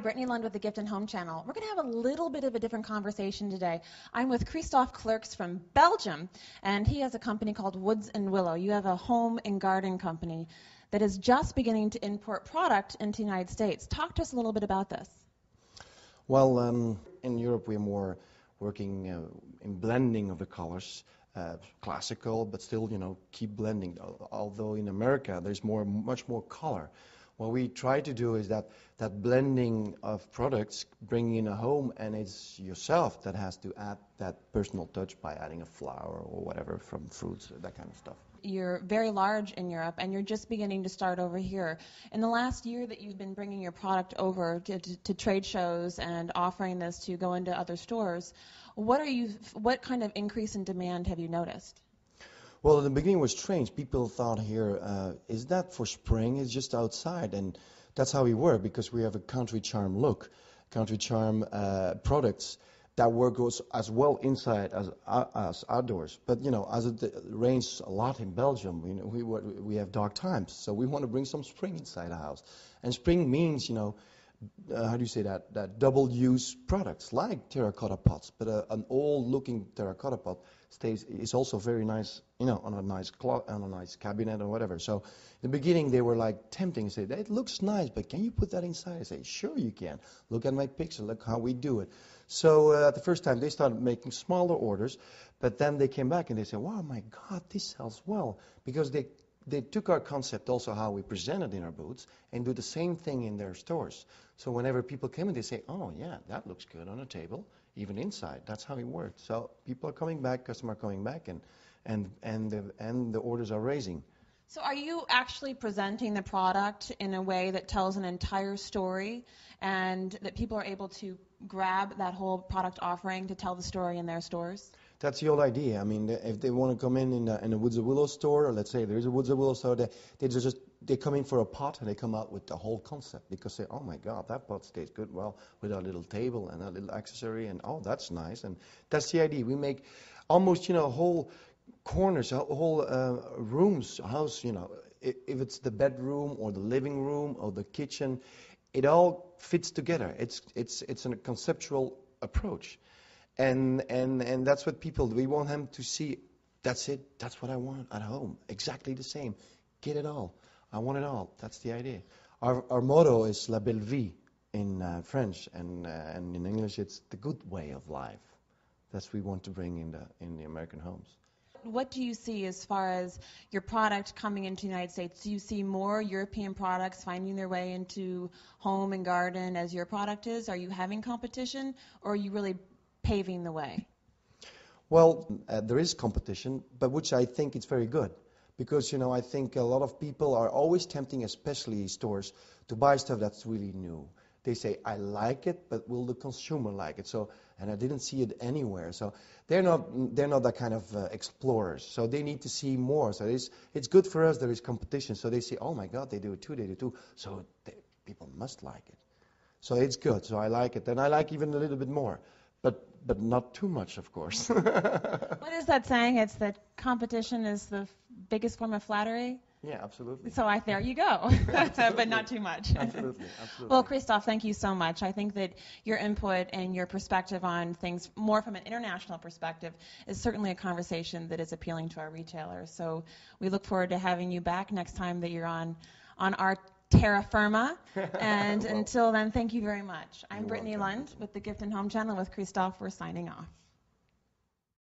Brittany Lund with the Gift and Home Channel. We're going to have a little bit of a different conversation today. I'm with Kristof Clerckx from Belgium, and he has a company called Woods and Willow. You have a home and garden company that is just beginning to import product into the United States. Talk to us a little bit about this. Well, in Europe we're more working in blending of the colors, classical, but still, keep blending. Although in America there's much more color. What we try to do is that blending of products, bringing in a home, and it's yourself that has to add that personal touch by adding a flower or whatever from fruits, that kind of stuff. You're very large in Europe, and you're just beginning to start over here. In the last year that you've been bringing your product over to trade shows and offering this to go into other stores, what kind of increase in demand have you noticed? Well, in the beginning it was strange. People thought here, is that for spring? It's just outside. And that's how we work, because we have a country charm look, country charm products that work as well inside as outdoors. But, as it rains a lot in Belgium, we have dark times. So we want to bring some spring inside the house. And spring means, how do you say that double-use products like terracotta pots. But an old-looking terracotta pot is also very nice, on a nice cloth, on a nice cabinet or whatever. So in the beginning they were like tempting, say, it looks nice, but can you put that inside? I say, sure you can. Look at my picture, look how we do it. So at the first time they started making smaller orders, but then they came back and they said, wow, my God, this sells well, because they took our concept, also how we present it in our booths, and do the same thing in their stores. So whenever people come in, they say, oh yeah, that looks good on a table, even inside. That's how it works. So people are coming back, customers are coming back, and the orders are raising. So are you actually presenting the product in a way that tells an entire story, and that people are able to grab that whole product offering to tell the story in their stores? That's the whole idea. I mean, if they want to come in a Woods and Willow store, or let's say there is a Woods and Willow store, they come in for a pot and they come out with the whole concept, because they say, oh my God, that pot stays good well with our little table and a little accessory, and oh, that's nice. And that's the idea. We make almost, whole corners, whole rooms, house, if it's the bedroom or the living room or the kitchen, it all fits together. It's a conceptual approach. And that's what people do. We want them to see, that's it, that's what I want at home. Exactly the same. Get it all. I want it all. That's the idea. Our motto is La Belle Vie in French, and in English it's the good way of life. That's what we want to bring in the American homes. What do you see as far as your product coming into the United States? Do you see more European products finding their way into home and garden as your product is? Are you having competition, or are you really paving the way? Well, there is competition, but which I think it's very good, because I think a lot of people are always tempting, especially stores, to buy stuff that's really new. They say, I like it, but will the consumer like it? So, and I didn't see it anywhere. So they're not that kind of explorers. So they need to see more. So it's good for us. There is competition. So they say, oh my God, they do it too. So people must like it. So it's good. So I like it, and I like even a little bit more. But not too much, of course. What is that saying? It's that competition is the biggest form of flattery? Yeah, absolutely. So there you go, but not too much. Absolutely. Well, Kristof, thank you so much. I think that your input and your perspective on things more from an international perspective is certainly a conversation that is appealing to our retailers. So we look forward to having you back next time that you're on our terra firma. And until then, thank you very much. I'm Brittany Lund with the Gift and Home Channel with Kristof. We're signing off.